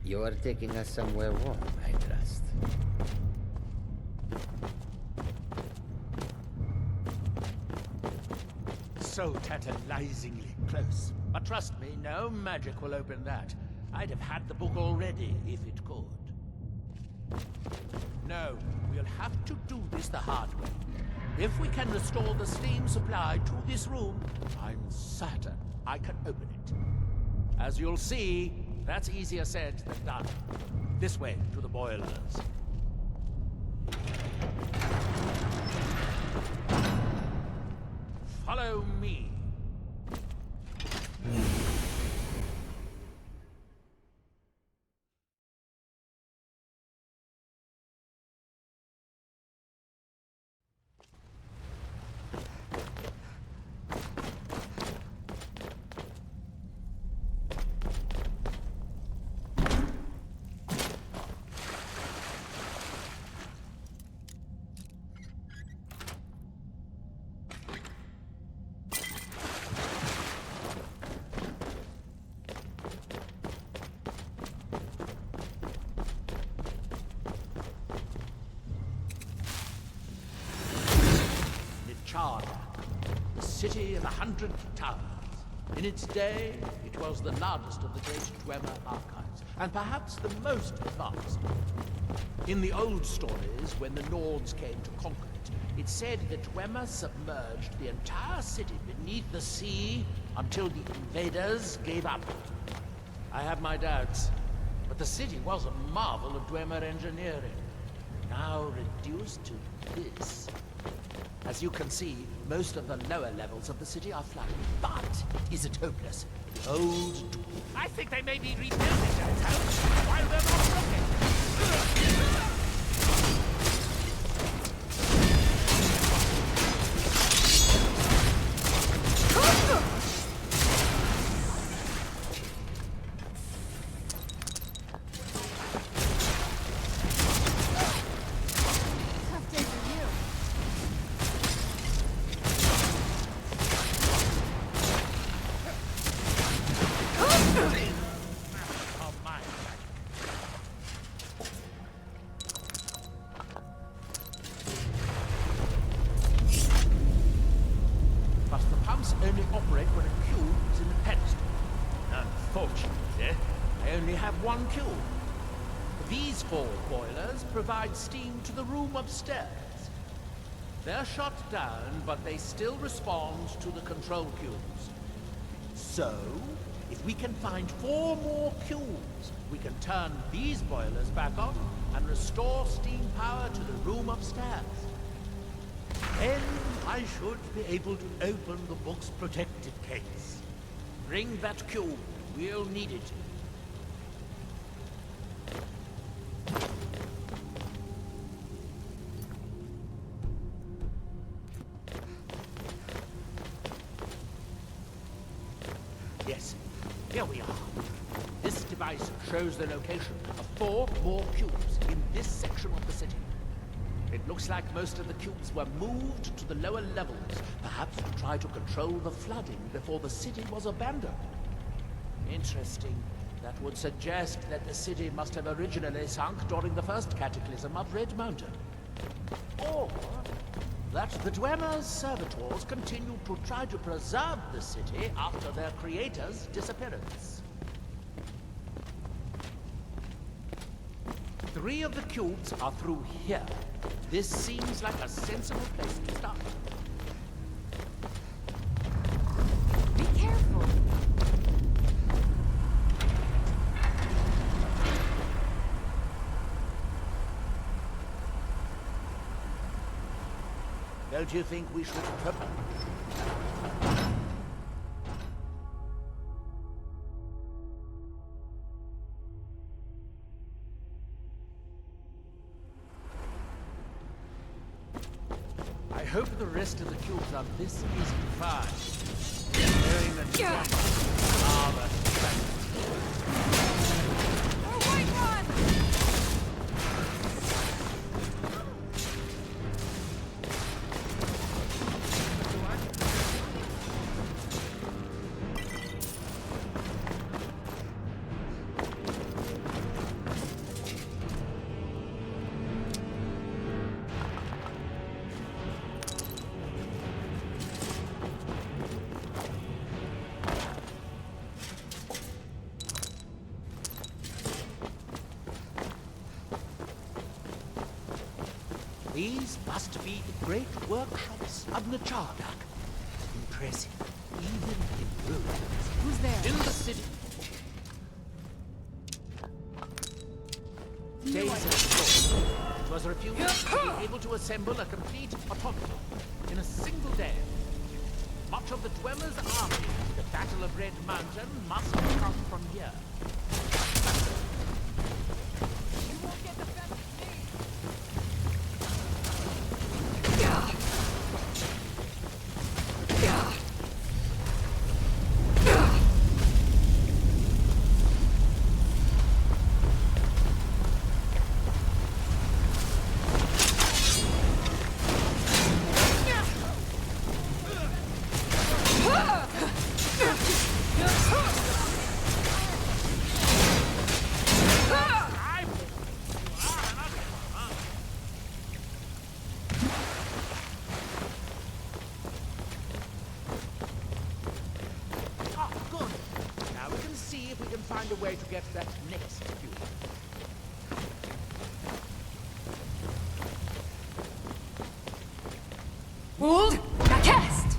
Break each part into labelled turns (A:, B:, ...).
A: You are taking us somewhere warm, I trust.
B: So tantalizingly close. But trust me, no magic will open that. I'd have had the book already, if it could. No, we'll have to do this the hard way. If we can restore the steam supply to this room, I'm certain I can open it. As you'll see, that's easier said than done. This way, to the boilers. Follow me. The city of 100 towers. In its day, it was the largest of the great Dwemer archives, and perhaps the most advanced. In the old stories, when the Nords came to conquer it, it said that Dwemer submerged the entire city beneath the sea until the invaders gave up. I have my doubts, but the city was a marvel of Dwemer engineering, now reduced to this. As you can see, most of the lower levels of the city are flooded. But is it hopeless? The old... I think they may be rebuilding their towns while they're not looking. Only operate when a cube is in the pedestal. Unfortunately, I only have one cube. These 4 boilers provide steam to the room upstairs. They're shut down, but they still respond to the control cubes. So, if we can find 4 more cubes, we can turn these boilers back on and restore steam power to the room upstairs. Then I should be able to open the book's protected case. Bring that cube. We'll need it. Yes, here we are. This device shows the location of 4 more cubes in this section of the city. It looks like most of the cubes were moved to the lower levels, perhaps to try to control the flooding before the city was abandoned. Interesting. That would suggest that the city must have originally sunk during the first cataclysm of Red Mountain. Or that the Dwemer's servitors continued to try to preserve the city after their creator's disappearance. 3 of the cubes are through here. This seems like a sensible place to start.
C: Be careful.
B: Don't you think we should trip? I hope the rest of the cubes are this easy to find. Knowing that These must be the great workshops of Nachardak. Impressive, even in ruins.
C: Who's there?
B: In the city. Days ago, it was refused to be able to assemble a complete automaton in a single day. Much of the Dwemer's army, the Battle of Red Mountain, must have come from here.
C: You won't get the best of me.
B: Ah, good. Now we can see if we can find a way to get that next cube.
C: Hold! Cast!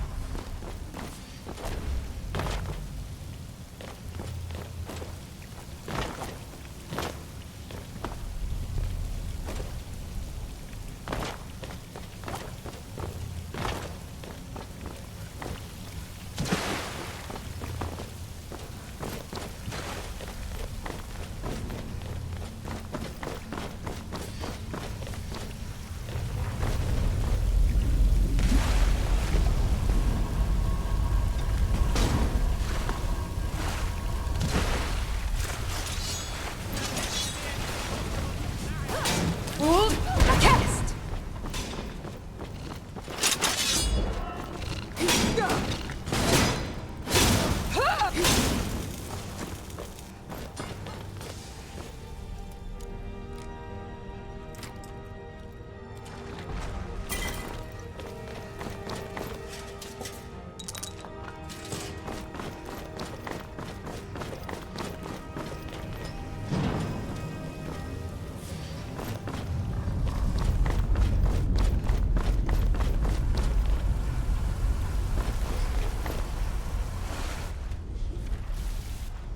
C: Hold! Cast!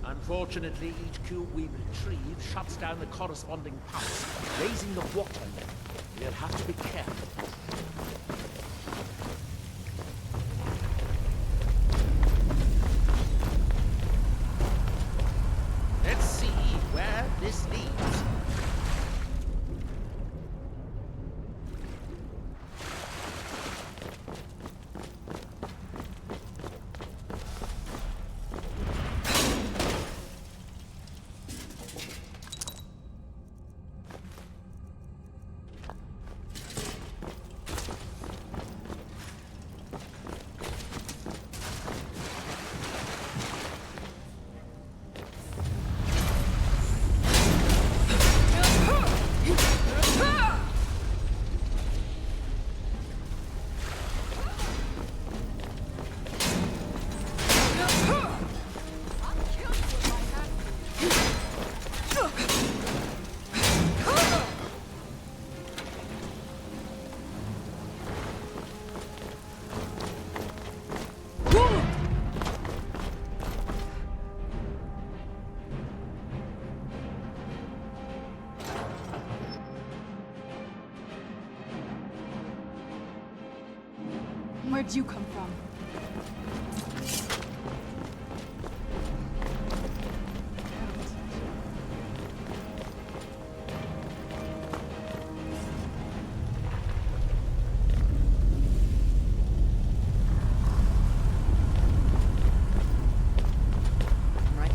B: Unfortunately, each cube we retrieve shuts down the corresponding pumps, raising the water level. We'll have to be careful. Let's see where this leads.
D: Where'd you come from?
A: Right.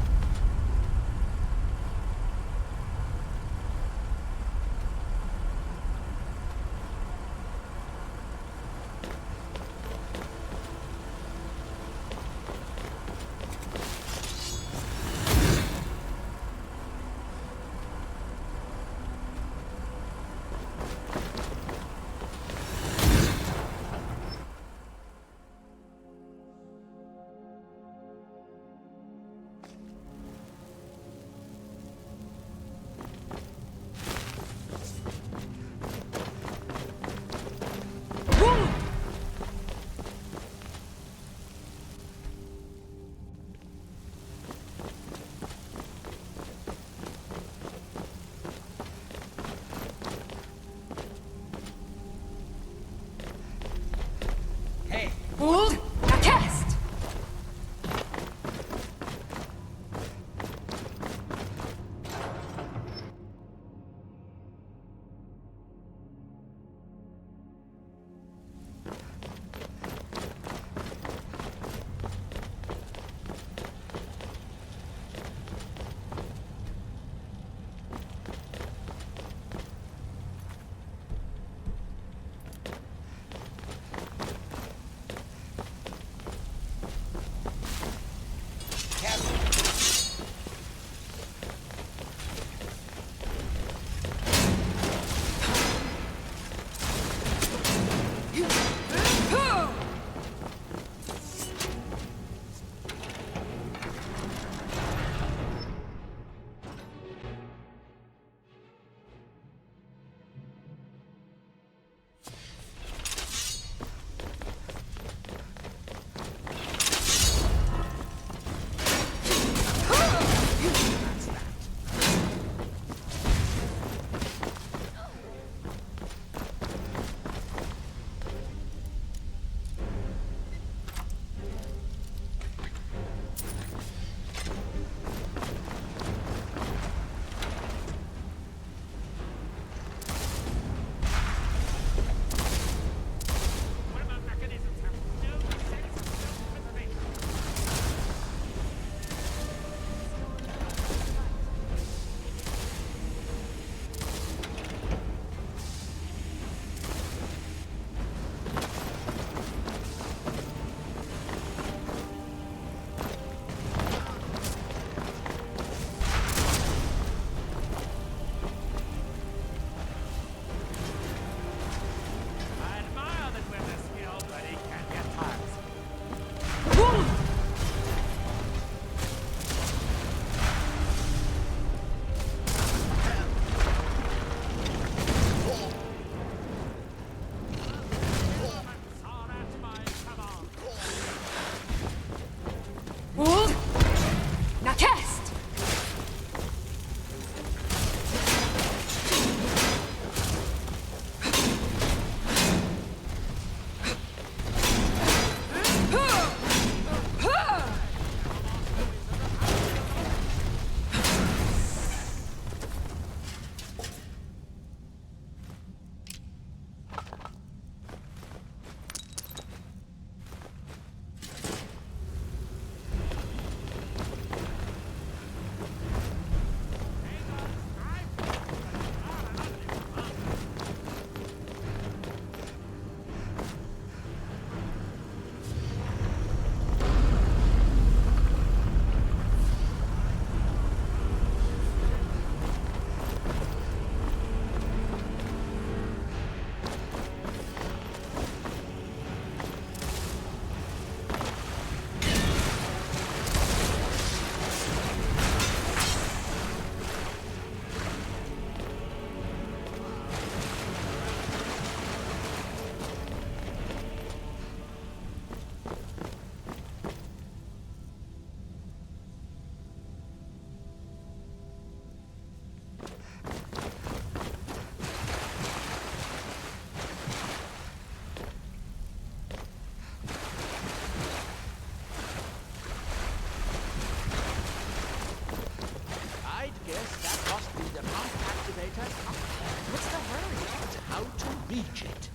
B: reach it.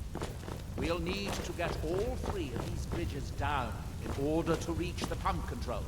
B: We'll need to get all 3 of these bridges down in order to reach the pump control.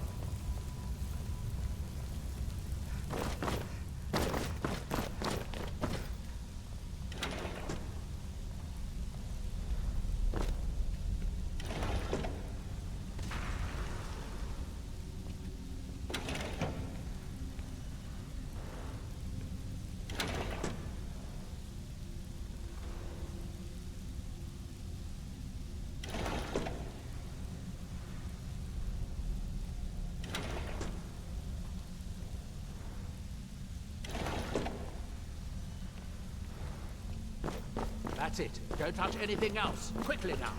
B: That's it. Don't touch anything else. Quickly now.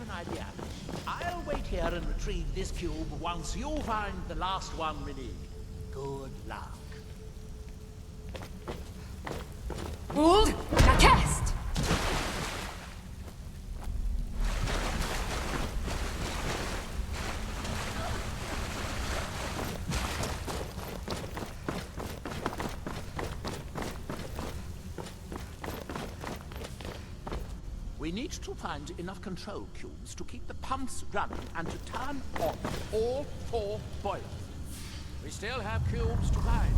B: Idea. I'll wait here and retrieve this cube once you find the last one we need. Good luck.
C: Hold la test.
B: We need to find enough control cubes to keep the pumps running and to turn on all 4 boilers. We still have cubes to find.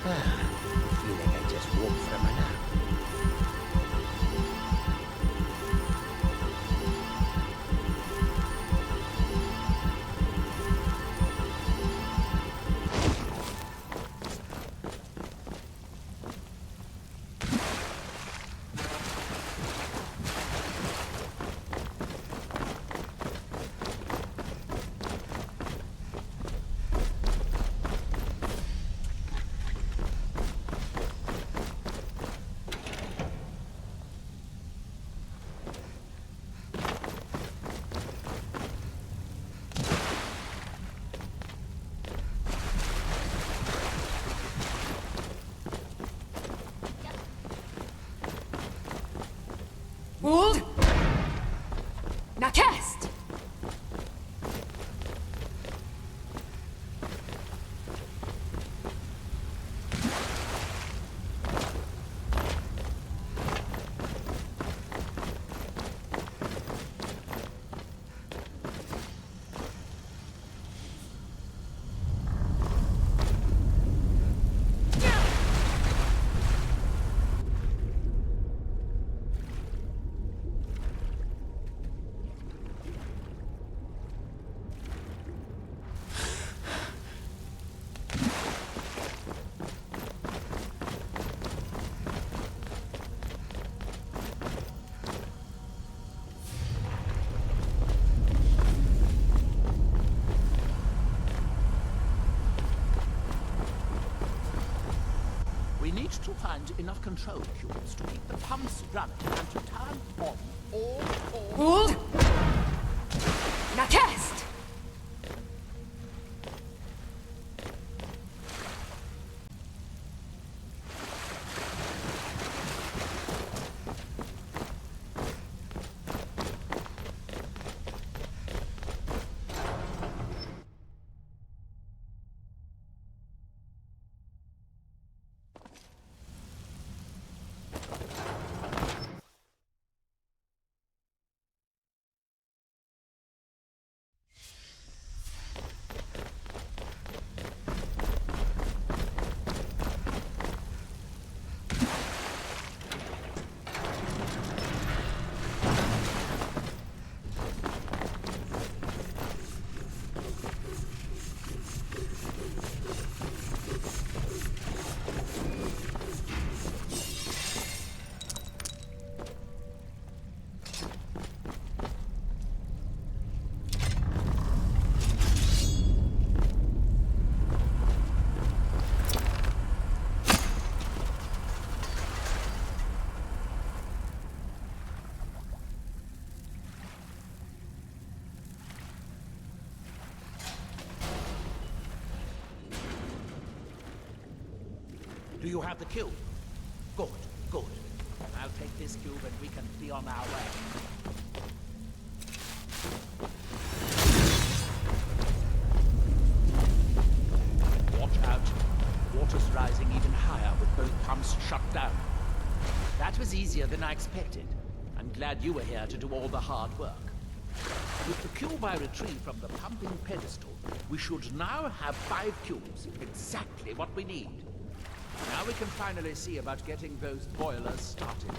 A: Feeling I just woke from a nap.
C: Hold la test.
B: We need to find enough control cubes to keep the pumps running and to turn on all 4...
C: Hold la test.
B: Do you have the cube? Good, good. I'll take this cube and we can be on our way. Watch out. Water's rising even higher with both pumps shut down. That was easier than I expected. I'm glad you were here to do all the hard work. With the cube I retrieved from the pumping pedestal, we should now have 5 cubes, exactly what we need. Now we can finally see about getting those boilers started.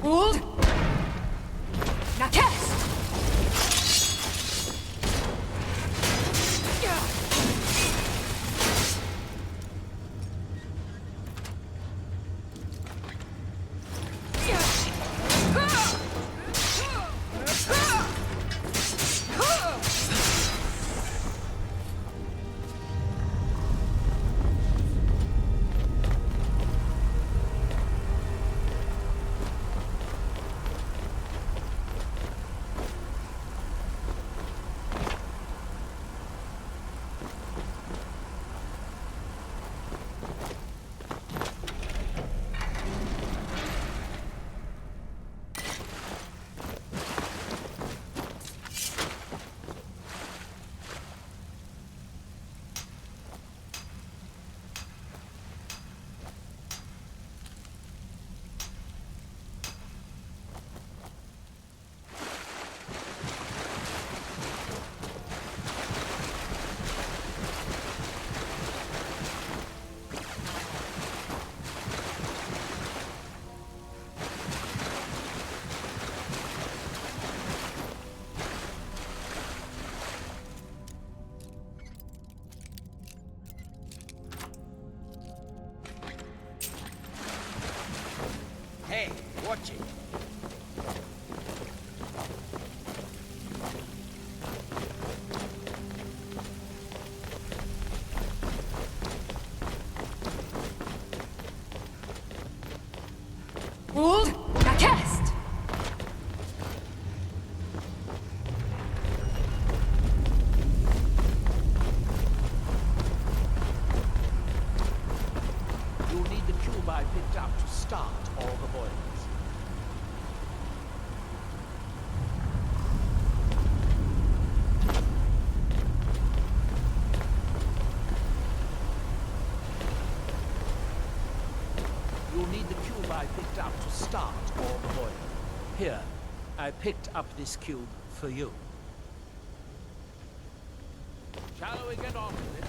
C: Hold! Now test!
A: Hey, watch it.
C: Hold! Now test!
B: You'll need the cube I picked up to start all the boilers. You'll need the cube I picked up to start all the boilers. Here, I picked up this cube for you. Shall we get on with it?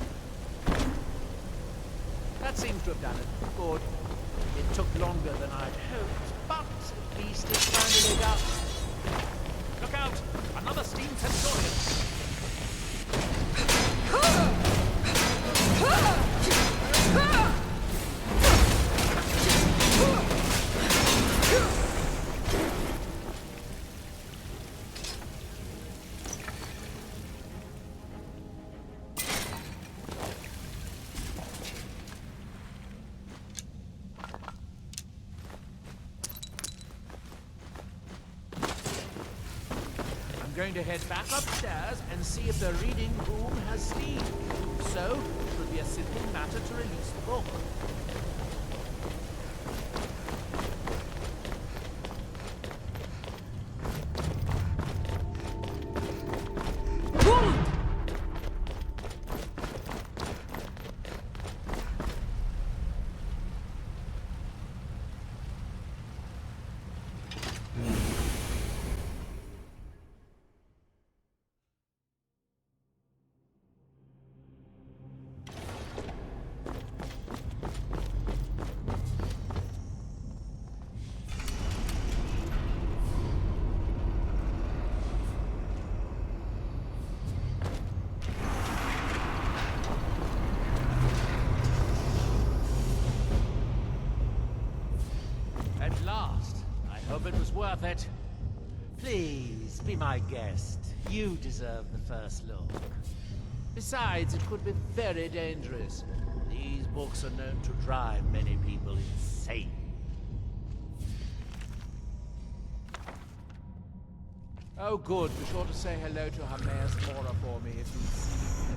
B: That seems to have done it. Good. It took longer than I'd hoped, but at least it's finally done. Look out! Another steam Centurion! I'm going to head back upstairs and see if the reading room has steam. So, it will be a simple matter to release the book.
D: was worth it. Please, be my guest. You deserve the first look. Besides, it could be very dangerous. These books are known to drive many people insane.
B: Oh, good. Be sure to say hello to Hermaeus Mora for me if you see him.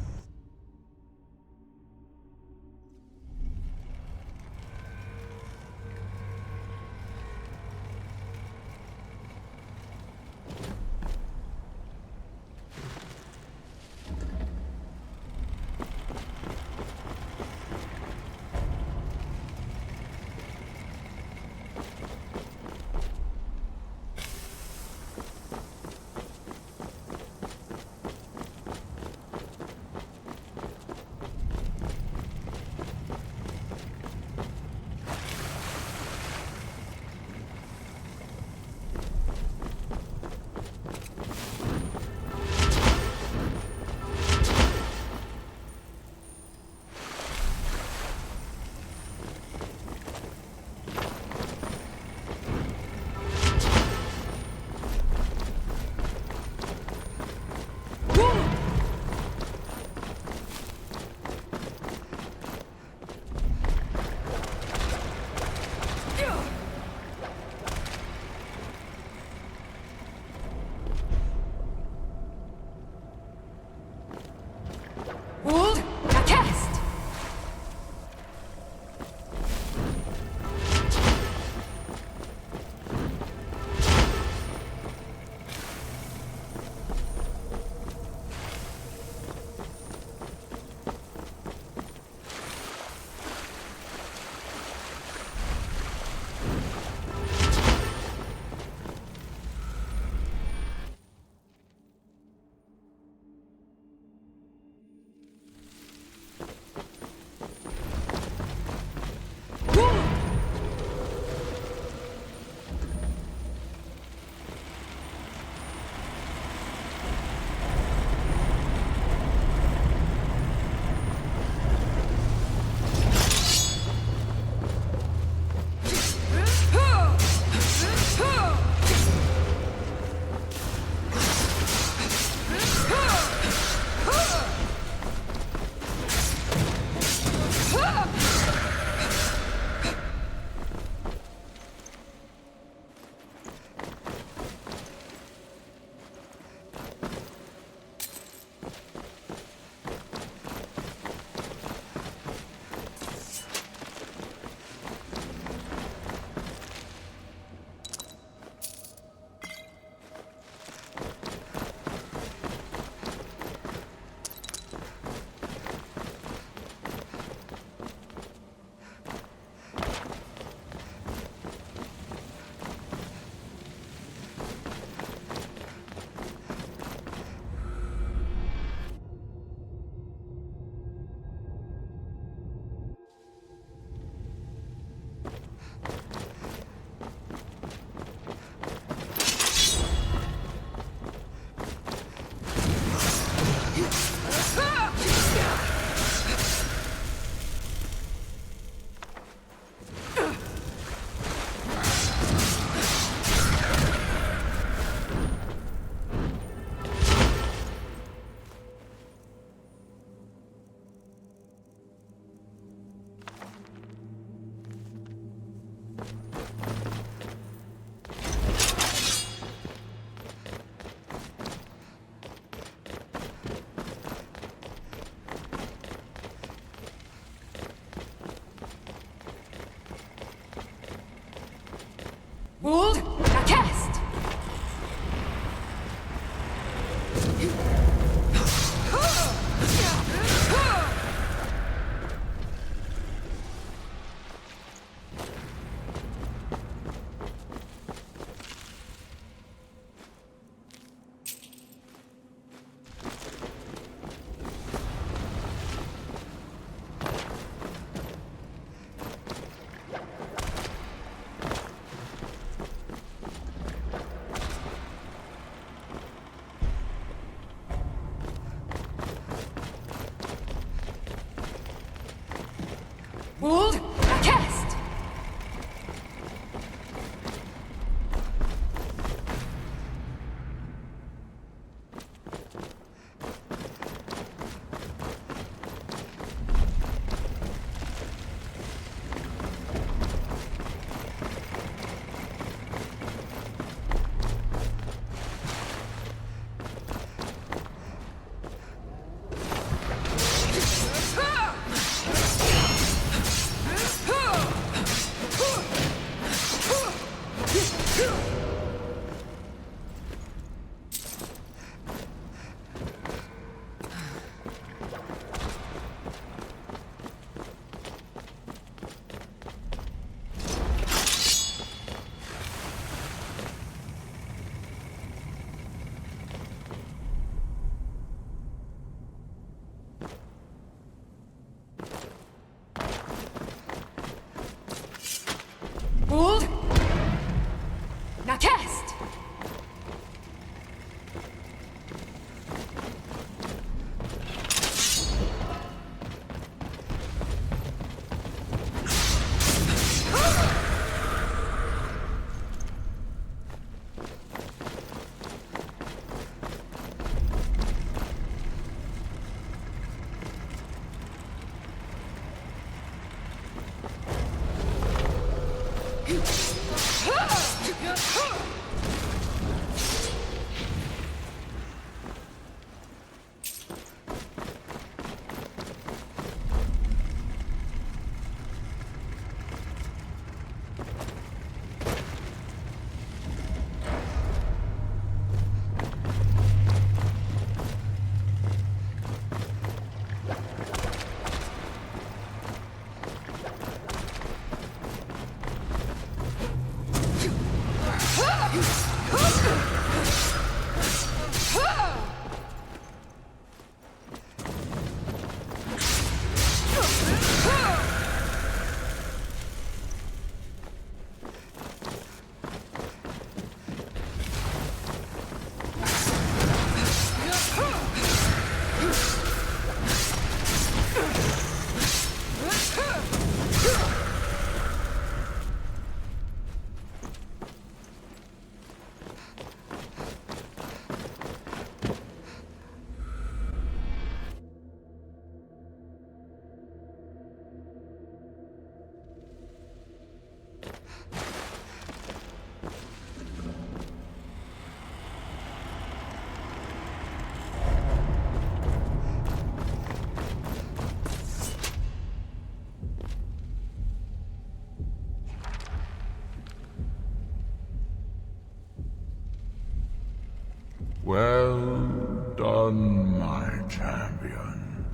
E: Well done, my champion.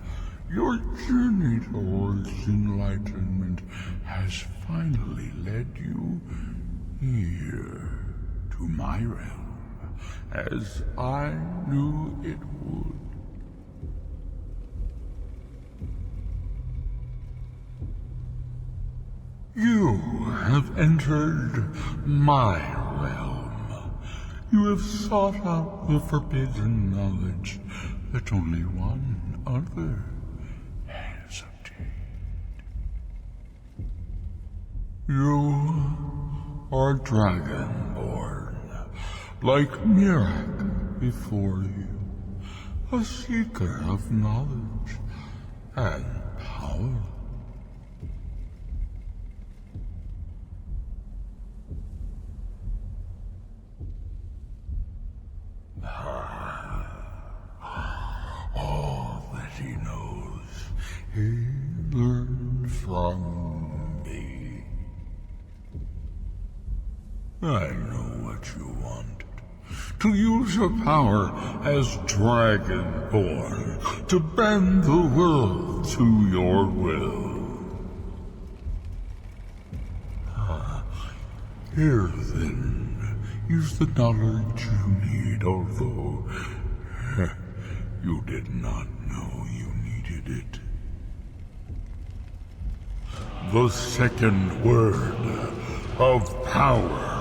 E: Your journey towards enlightenment has finally led you here to my realm, as I knew it would. You have entered my realm. You have sought out the forbidden knowledge that only one other has obtained. You are dragonborn, like Miraak before you, a seeker of knowledge and power. All that he knows, he learned from me. I know what you want. To use your power as Dragonborn, to bend the world to your will. Here then, use the knowledge you need, although you did not know you needed it. The second word of power.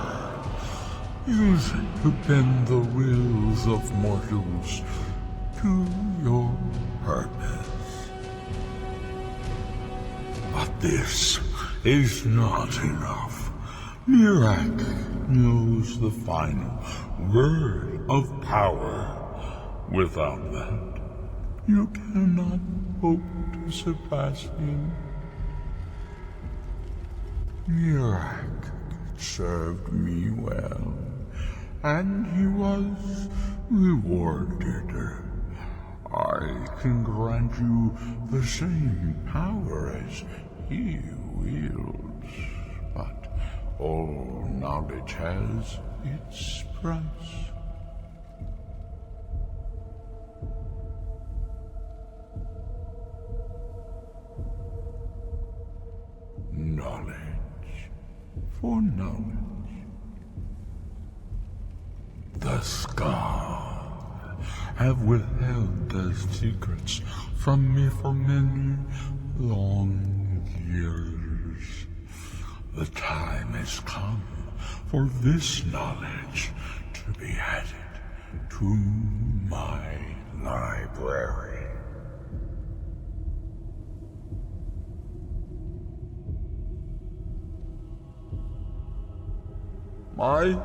E: Use it to bend the wills of mortals to your purpose. But this is not enough. Miraak knows the final word of power. Without that, you cannot hope to surpass him. Miraak served me well, and he was rewarded. I can grant you the same power as he wields, but all knowledge has its price. Knowledge for knowledge. The Scar have withheld their secrets from me for many long years. The time has come for this knowledge to be added to my library. My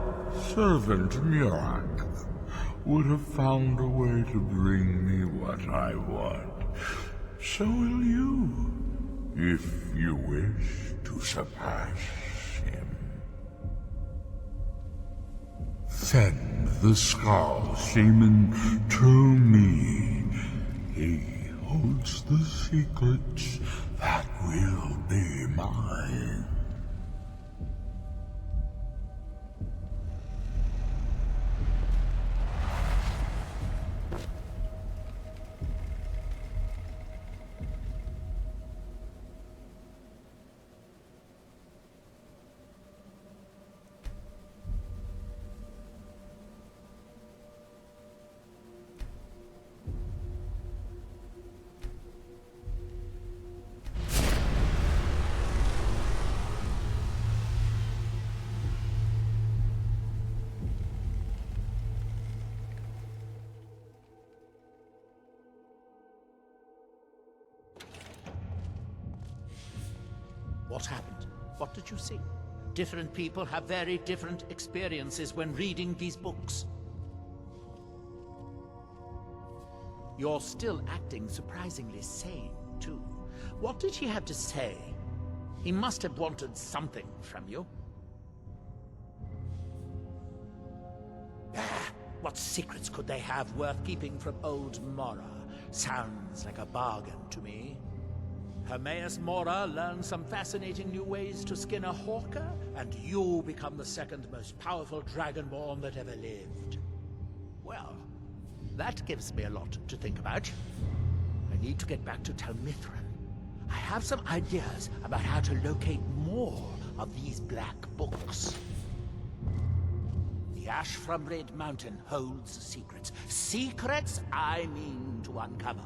E: servant Miraak would have found a way to bring me what I want. So will you, if you wish to surpass him. Send the Skull Shaman to me. He holds the secrets that will be mine.
B: What happened? What did you see? Different people have very different experiences when reading these books. You're still acting surprisingly sane, too. What did he have to say? He must have wanted something from you. What secrets could they have worth keeping from old Mora? Sounds like a bargain to me. Hermaeus Mora learns some fascinating new ways to skin a hawker, and you become the second most powerful dragonborn that ever lived. Well, That gives me a lot to think about. I need to get back to Telmithran. I have some ideas about how to locate more of these black books. The ash from Red Mountain holds secrets. Secrets I mean to uncover.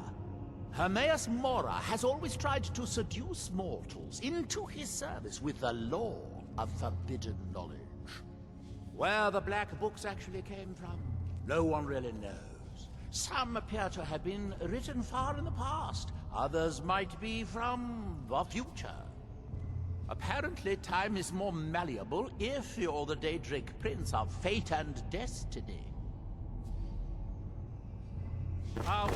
B: Hermaeus Mora has always tried to seduce mortals into his service with the lore of forbidden knowledge. Where the black books actually came from, no one really knows. Some appear to have been written far in the past. Others might be from the future. Apparently, time is more malleable if you're the Daedric Prince of Fate and Destiny. How?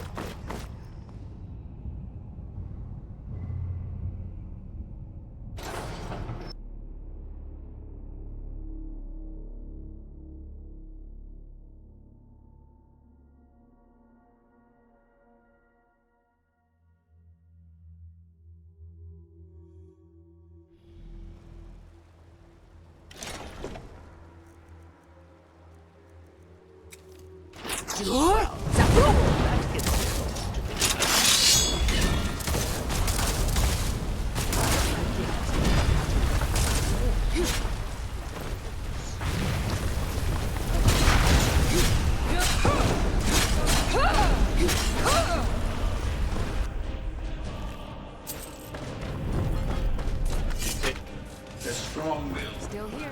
C: Still here.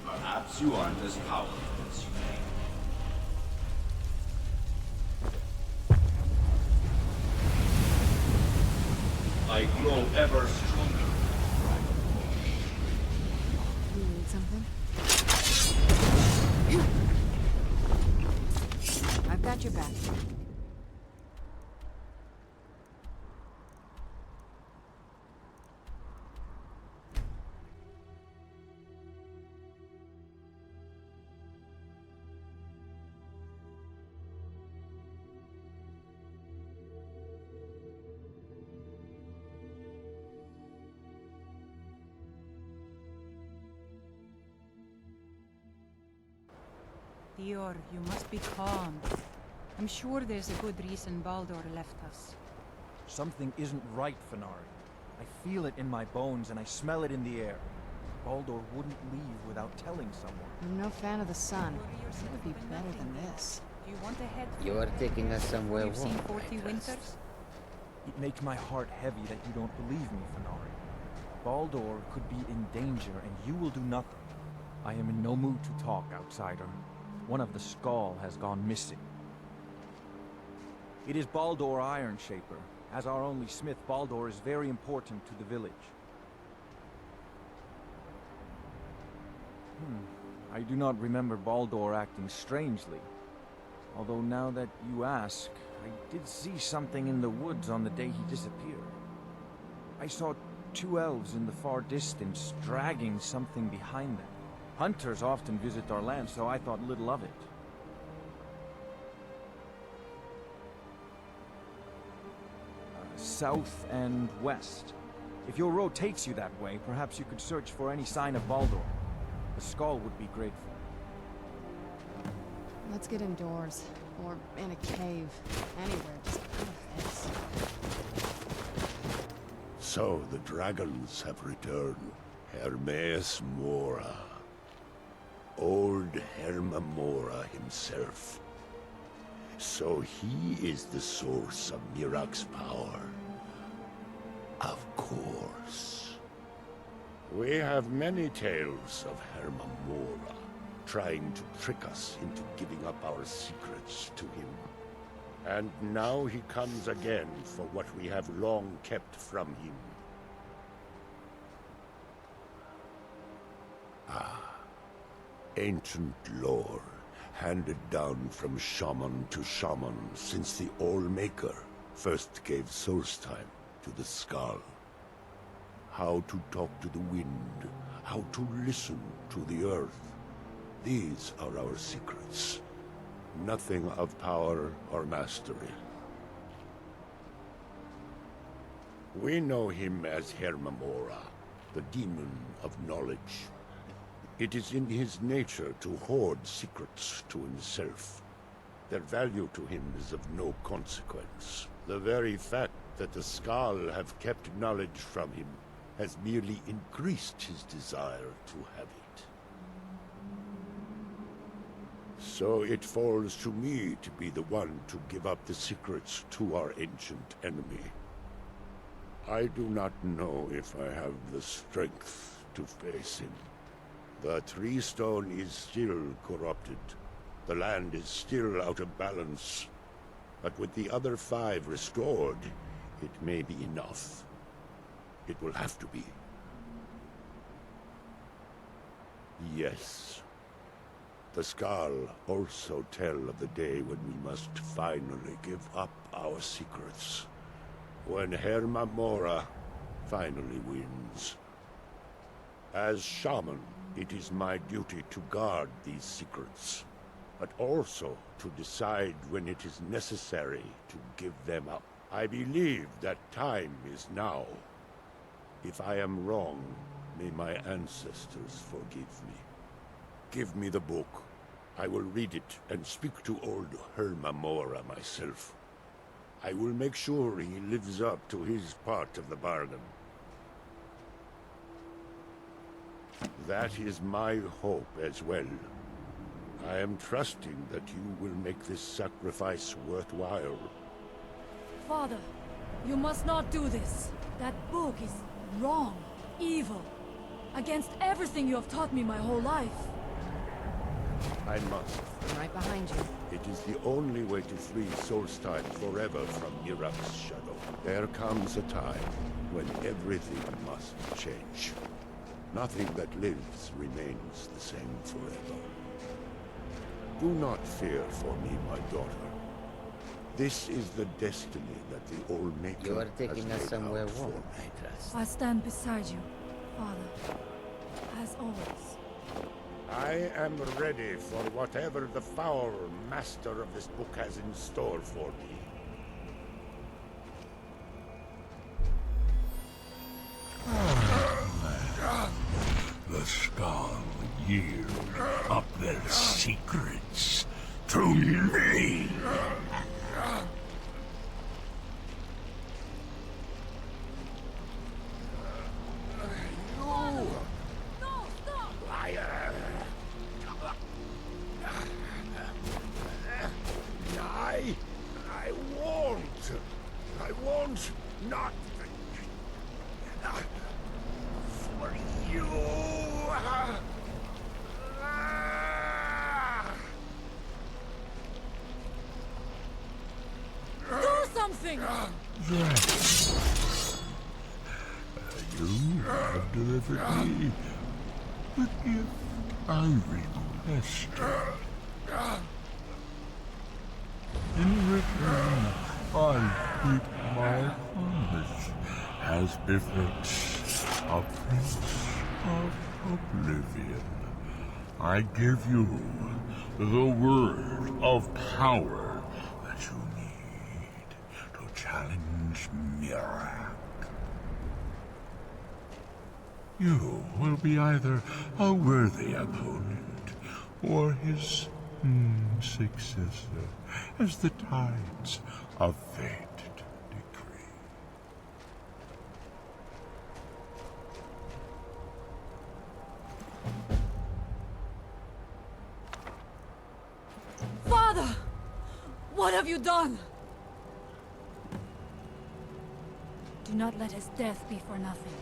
F: Perhaps you aren't as powerful as you think. I grow ever stronger.
C: You need something? I've got your back.
G: Dior, you must be calm. I'm sure there's a good reason Baldur left us.
H: Something isn't right, Fenari. I feel it in my bones and I smell it in the air. Baldur wouldn't leave without telling someone.
C: I'm no fan of the sun. It would be better than this.
G: Do you want to head?
A: You're taking us somewhere
G: You've
A: warm.
G: seen 40
A: I trust.
G: winters?
H: It makes my heart heavy that you don't believe me, Fenari. Baldur could be in danger and you will do nothing. I am in no mood to talk, outsider. One of the Skull has gone missing. It is Baldur Ironshaper. As our only smith, Baldur is very important to the village. I do not remember Baldur acting strangely. Although now that you ask, I did see something in the woods on the day he disappeared. I saw two elves in the far distance dragging something behind them. Hunters often visit our land, so I thought little of it. South and west. If your road takes you that way, perhaps you could search for any sign of Baldur. The Skull would be grateful.
C: Let's get indoors. Or in a cave. Anywhere, just out of this.
I: So the dragons have returned. Hermaeus Mora. Old Herma Mora himself. So he is the source of Miraak's power. Of course. We have many tales of Herma Mora trying to trick us into giving up our secrets to him. And now he comes again for what we have long kept from him. Ancient lore, handed down from shaman to shaman since the All-Maker first gave Solstheim to the Skull. How to talk to the wind, how to listen to the earth. These are our secrets. Nothing of power or mastery. We know him as Herma Mora, the demon of knowledge. It is in his nature to hoard secrets to himself, Their value to him is of no consequence. The very fact that the Skal have kept knowledge from him has merely increased his desire to have it. So it falls to me to be the one to give up the secrets to our ancient enemy. I do not know if I have the strength to face him. The Tree Stone is still corrupted. The land is still out of balance. But with the other 5 restored, it may be enough. It will have to be. Yes. The Skal also tell of the day when we must finally give up our secrets. When Herma Mora finally wins. As shaman, it is my duty to guard these secrets, but also to decide when it is necessary to give them up. I believe that time is now. If I am wrong, may my ancestors forgive me. Give me the book. I will read it and speak to old Herma Mora myself. I will make sure he lives up to his part of the bargain. That is my hope as well. I am trusting that you will make this sacrifice worthwhile.
J: Father, you must not do this. That book is wrong, evil, against everything you have taught me my whole life.
I: I must.
C: I'm right behind you.
I: It is the only way to free Solstein forever from Miraak's shadow. There comes a time when everything must change. Nothing that lives remains the same forever. Do not fear for me, my daughter. This is the destiny that the Old Maker
A: You are taking
I: has
A: us
I: laid
A: somewhere
I: out for
A: warm,
I: me.
A: I trust.
J: I stand beside you, Father, as always.
I: I am ready for whatever the foul master of this book has in store for me.
E: The Skal yield up their secrets to me.
I: Liar! I won't not for you.
J: Do something!
E: You have delivered me the gift I requested. In return, I keep my promise as befits a prince of oblivion. I give you the word of power that you need to challenge Miraak. You will be either a worthy opponent or his successor, as the tides of fate decree.
J: Father! What have you done? Do not let his death be for nothing.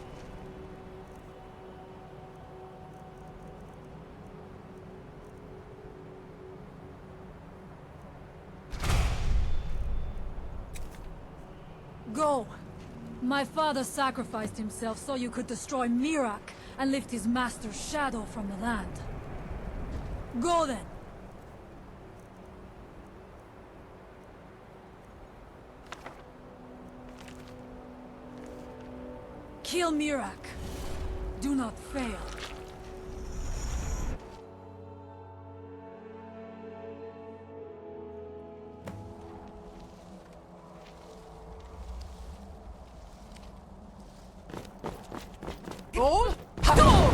J: Go! My father sacrificed himself so you could destroy Miraak and lift his master's shadow from the land. Go then! Kill Miraak. Do not fail. Go! Go!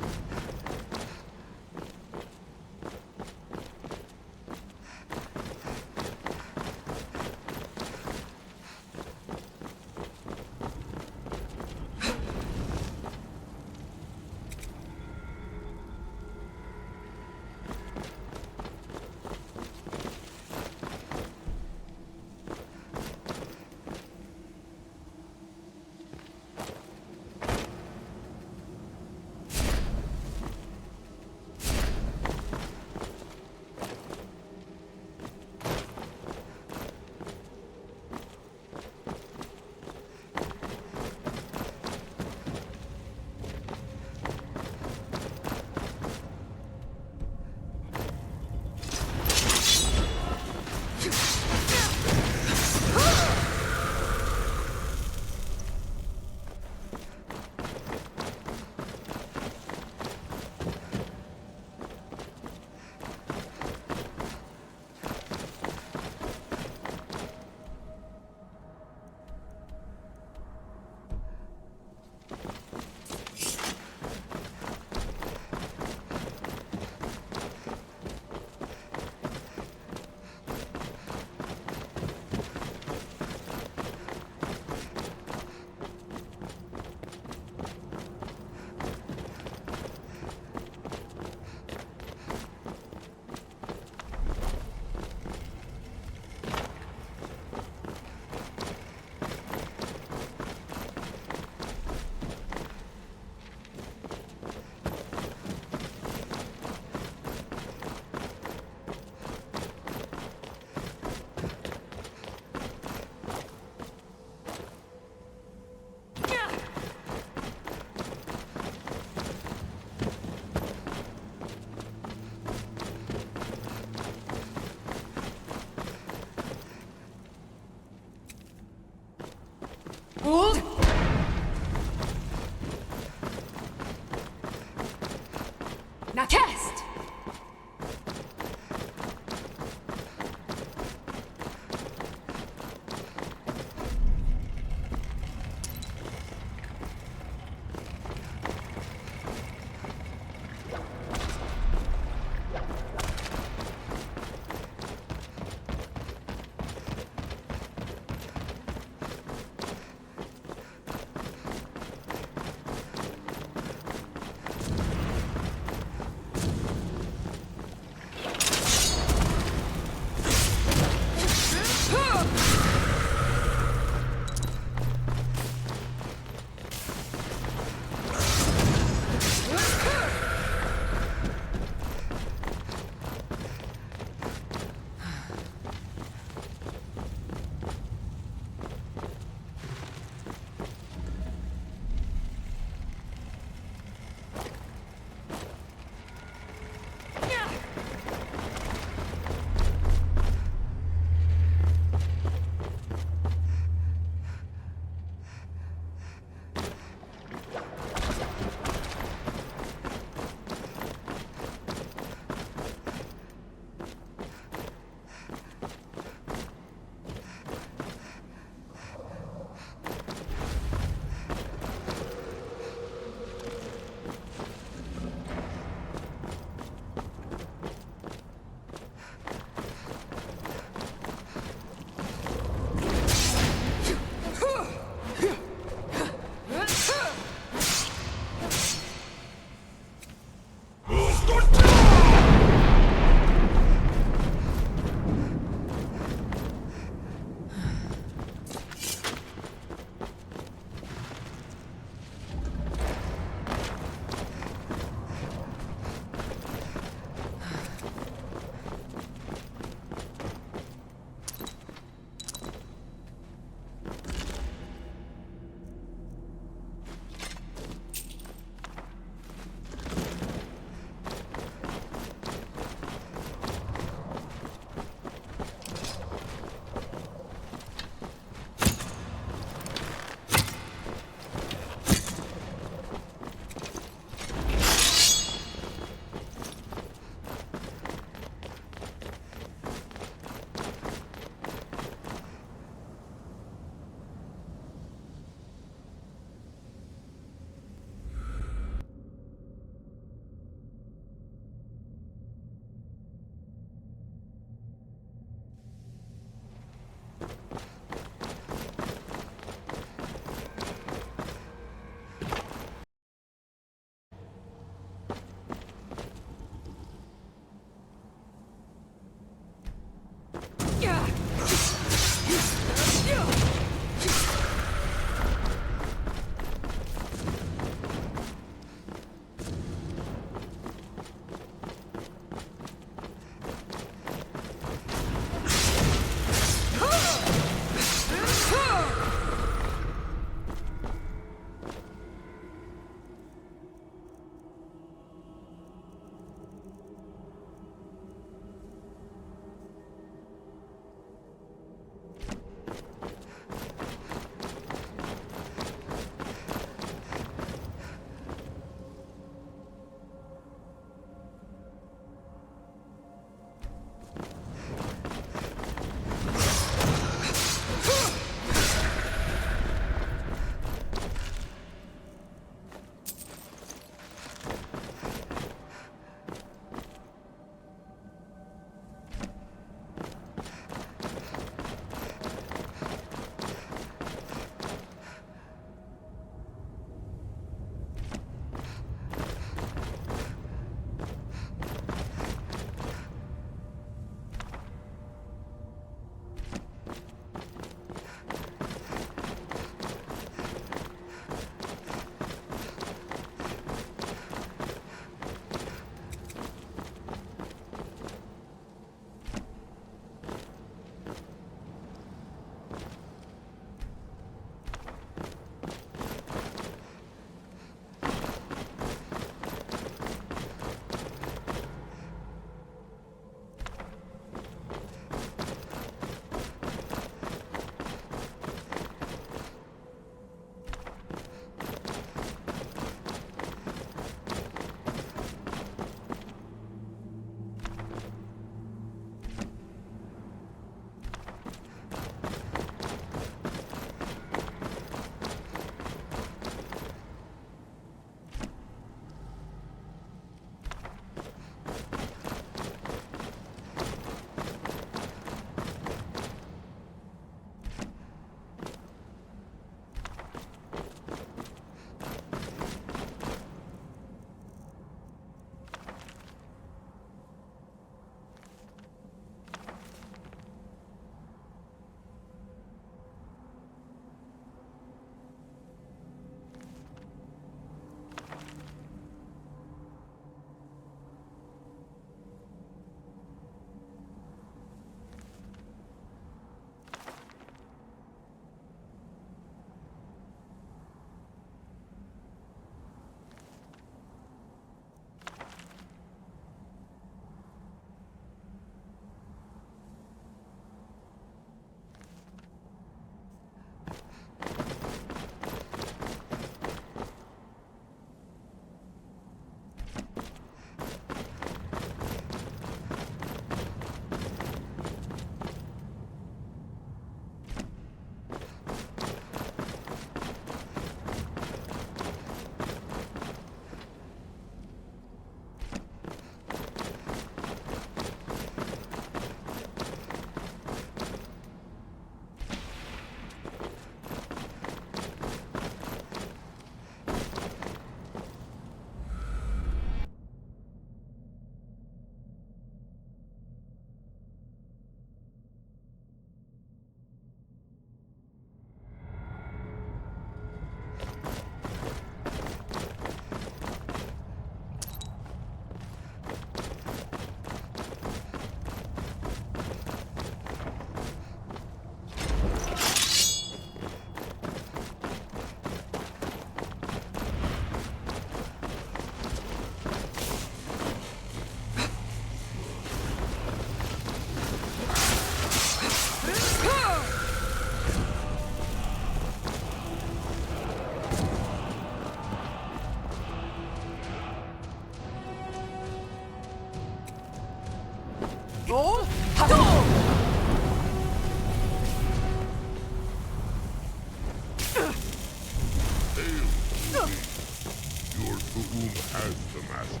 E: Your Tuum has the master.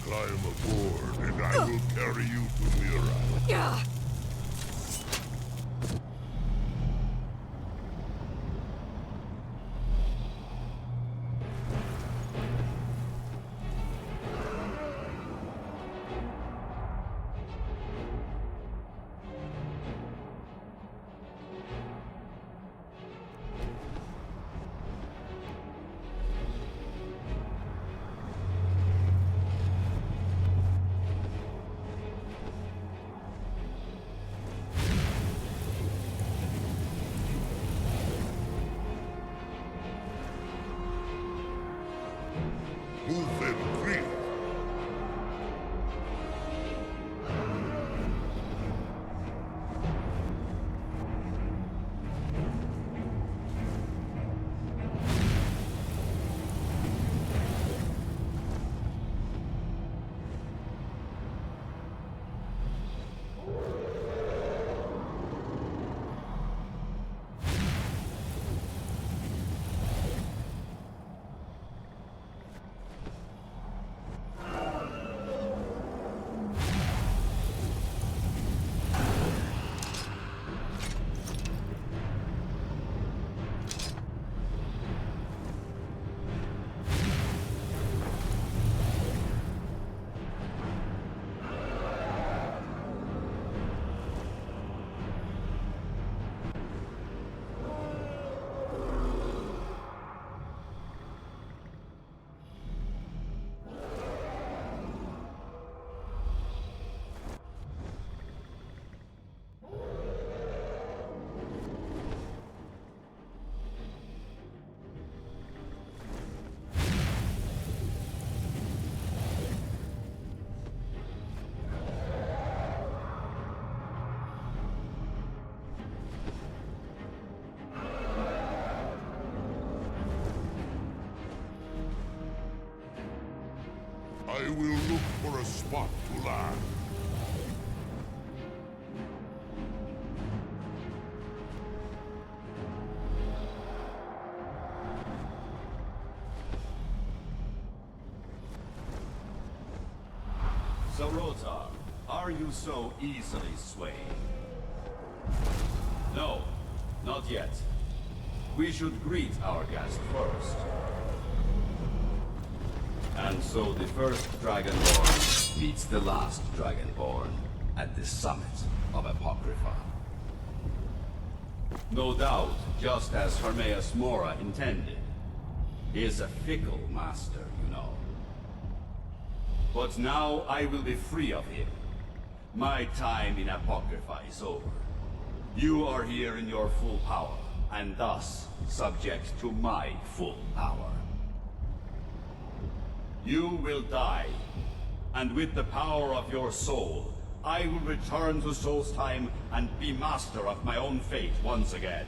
E: Climb aboard, and I will carry you to Miraak. Move them free. I will look for a spot to land.
F: So, Rotar, are you so easily swayed? No, not yet. We should greet our guest first. And so the first Dragonborn meets the last Dragonborn at the summit of Apocrypha. No doubt, just as Hermaeus Mora intended. He is a fickle master, you know. But now I will be free of him. My time in Apocrypha is over. You are here in your full power, and thus subject to my full power. You will die, and with the power of your soul, I will return to Solstheim and be master of my own fate once again.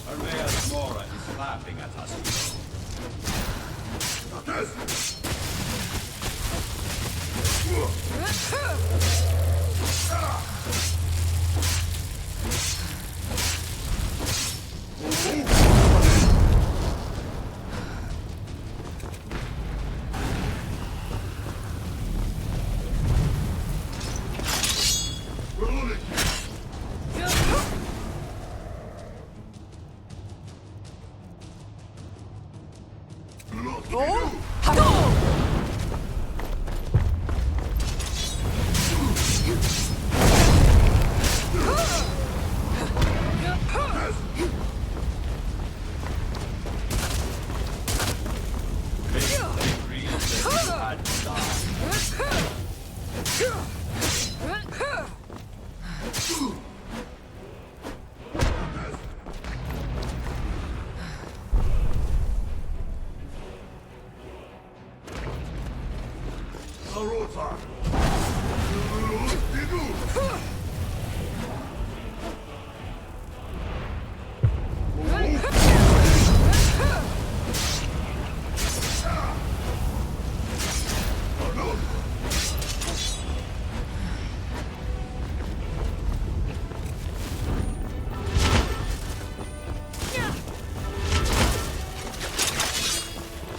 F: Hermaeus Mora is laughing at us.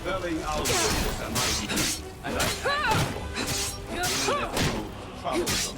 F: Felling out is a mighty deed, and I thank you for it. You will have proved troublesome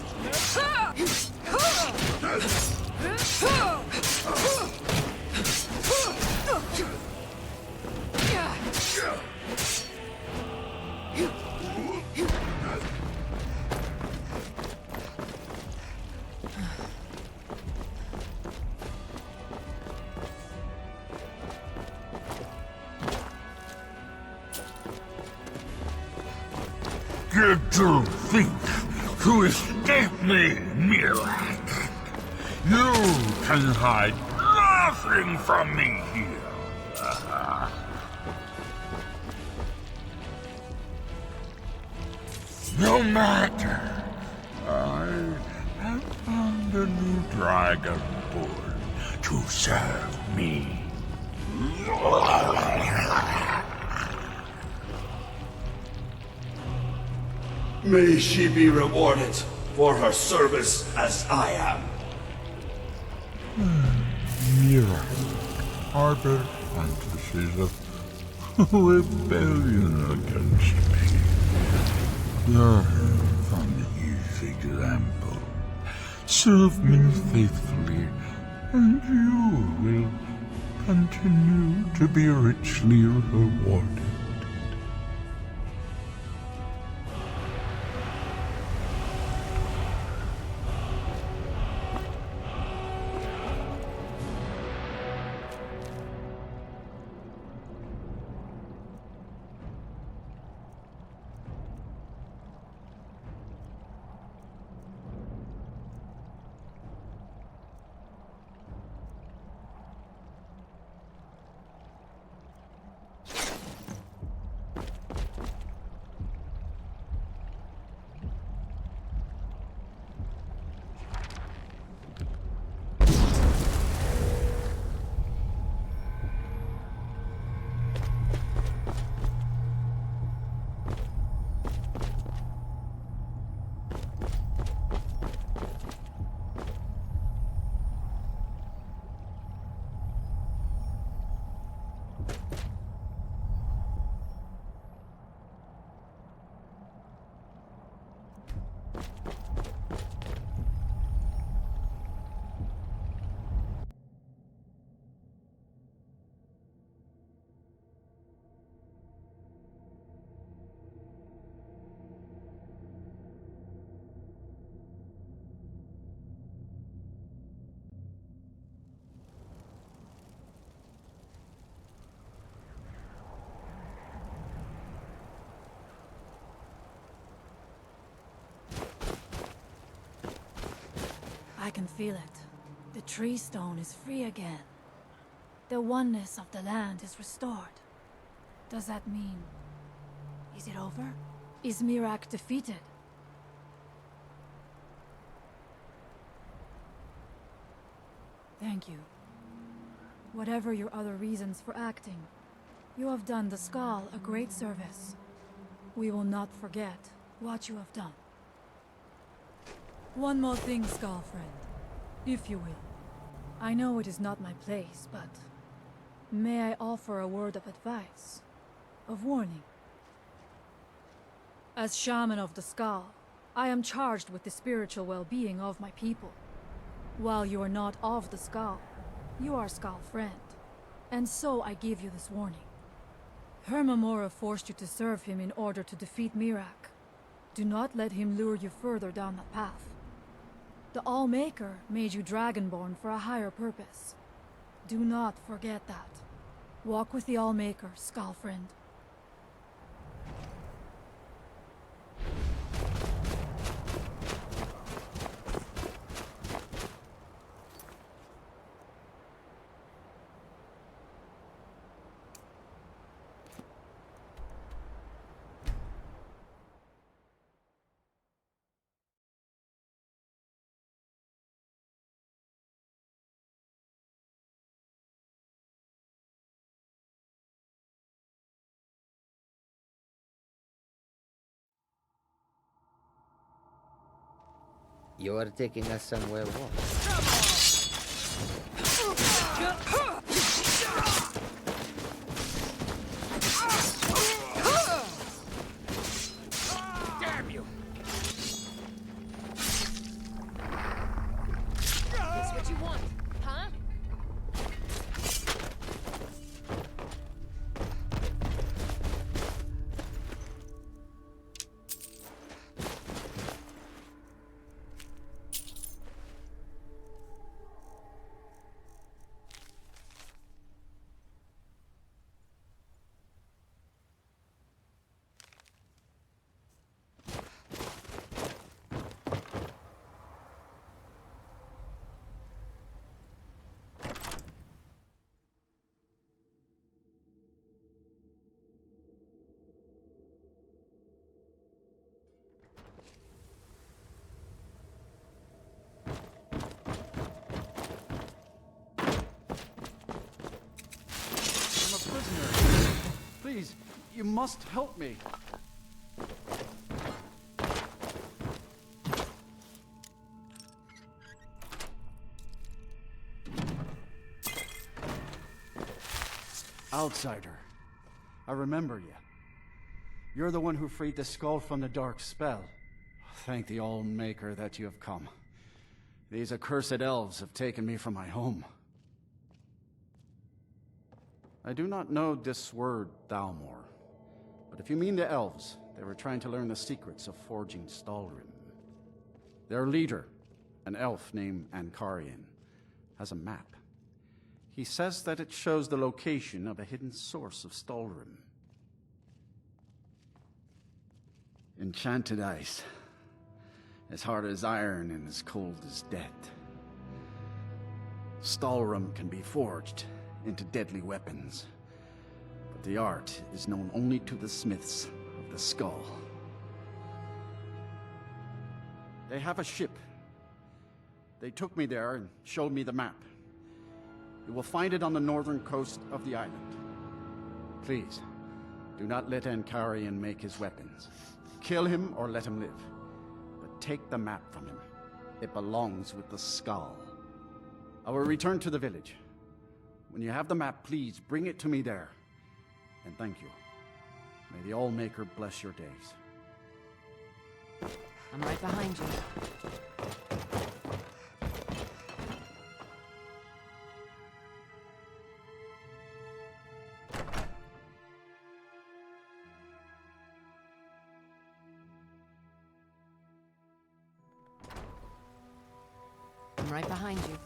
E: Did you think to escape me, Miraak? You can hide nothing from me here. No matter. I have found a new dragon born to serve me.
F: May she be rewarded for her service as I am.
E: Miraak harbor fantasies of rebellion against me. Learn from his example. Serve me faithfully, and you will continue to be richly rewarded.
J: I can feel it. The tree stone is free again. The oneness of the land is restored. Does that mean... is it over? Is Miraak defeated? Thank you. Whatever your other reasons for acting, you have done the Skull a great service. We will not forget what you have done. One more thing, Skull friend, if you will. I know it is not my place, but may I offer a word of advice, of warning? As Shaman of the Skull, I am charged with the spiritual well-being of my people. While you are not of the Skull, you are Skull friend, and so I give you this warning. Hermamora forced you to serve him in order to defeat Miraak. Do not let him lure you further down that path. The Allmaker made you Dragonborn for a higher purpose. Do not forget that. Walk with the Allmaker, Skullfriend.
A: You are taking us somewhere warm.
B: Damn you!
C: That's what you want, huh?
K: Please, you must help me. Outsider, I remember you. You're the one who freed the skull from the dark spell. Thank the Allmaker that you have come. These accursed elves have taken me from my home. I do not know this word, Thalmor, but if you mean the elves, they were trying to learn the secrets of forging Stalrim. Their leader, an elf named Ankarian, has a map. He says that it shows the location of a hidden source of Stalrim. Enchanted ice, as hard as iron and as cold as death. Stalrim can be forged into deadly weapons, but the art is known only to the smiths of the skull. They have a ship. They took me there and showed me the map. You will find it on the northern coast of the island. Please, do not let Ankarian make his weapons. Kill him or let him live, but take the map from him. It belongs with the skull. I will return to the village. When you have the map, please bring it to me there. And thank you. May the Allmaker bless your days.
C: I'm right behind you. I'm right behind you.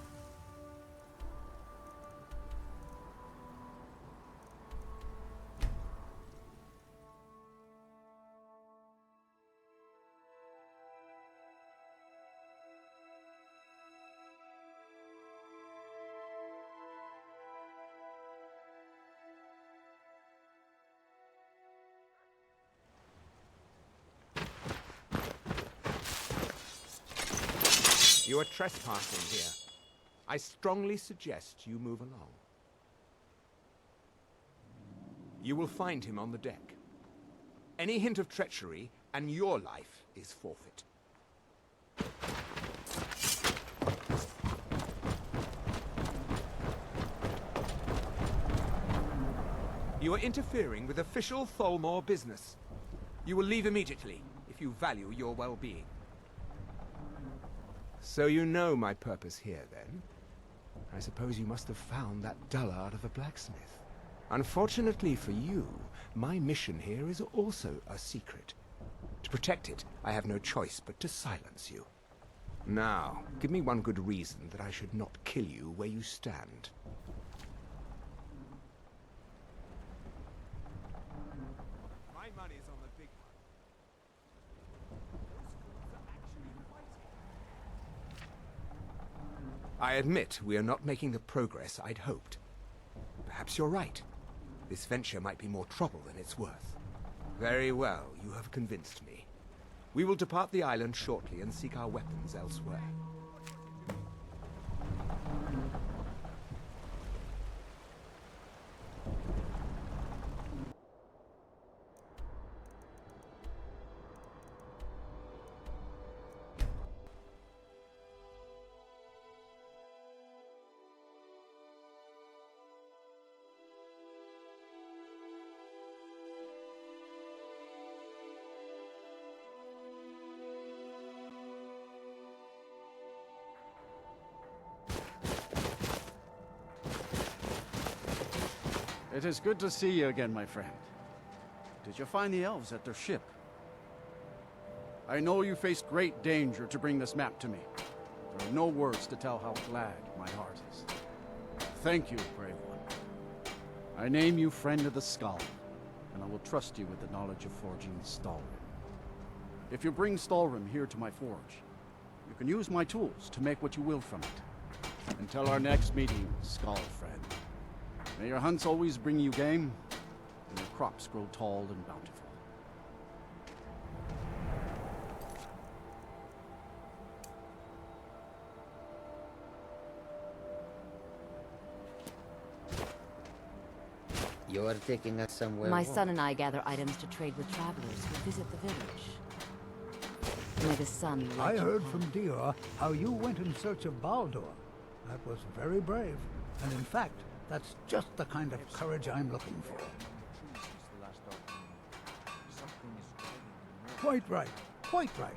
L: You are trespassing here. I strongly suggest you move along. You will find him on the deck. Any hint of treachery, and your life is forfeit. You are interfering with official Thalmor business. You will leave immediately, if you value your well-being. So you know my purpose here, then? I suppose you must have found that dullard of a blacksmith. Unfortunately for you, my mission here is also a secret. To protect it, I have no choice but to silence you. Now, give me one good reason that I should not kill you where you stand. My money's on the big one. I admit we are not making the progress I'd hoped. Perhaps you're right. This venture might be more trouble than it's worth. Very well, you have convinced me. We will depart the island shortly and seek our weapons elsewhere.
K: It is good to see you again, my friend. Did you find the elves at their ship? I know you faced great danger to bring this map to me. There are no words to tell how glad my heart is. Thank you, brave one. I name you Friend of the Skull, and I will trust you with the knowledge of forging Stalrim. If you bring Stalrim here to my forge, you can use my tools to make what you will from it. Until our next meeting, Skull friend. May your hunts always bring you game, and your crops grow tall and bountiful.
A: You're taking us somewhere.
M: My son and I gather items to trade with travelers who visit the village. May the sun light
N: I
M: you
N: heard
M: home.
N: from Dior how you went in search of Baldur. That was very brave. And in fact, that's just the kind of courage I'm looking for. Quite right. Quite right.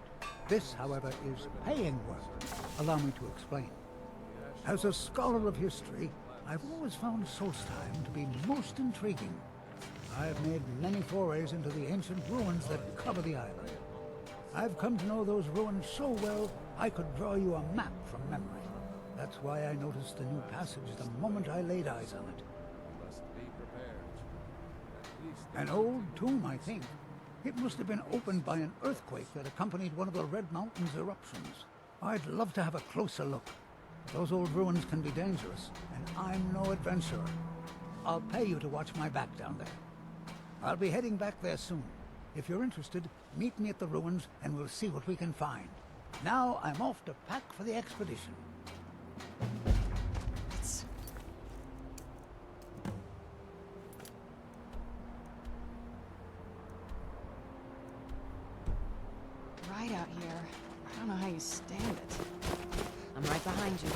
N: This, however, is paying work. Allow me to explain. As a scholar of history, I've always found Solstheim to be most intriguing. I've made many forays into the ancient ruins that cover the island. I've come to know those ruins so well, I could draw you a map from memory. That's why I noticed the new passage the moment I laid eyes on it. An old tomb, I think. It must have been opened by an earthquake that accompanied one of the Red Mountain's eruptions. I'd love to have a closer look. Those old ruins can be dangerous, and I'm no adventurer. I'll pay you to watch my back down there. I'll be heading back there soon. If you're interested, meet me at the ruins and we'll see what we can find. Now I'm off to pack for the expedition.
C: Right out here. I don't know how you stand it.
M: I'm right behind you.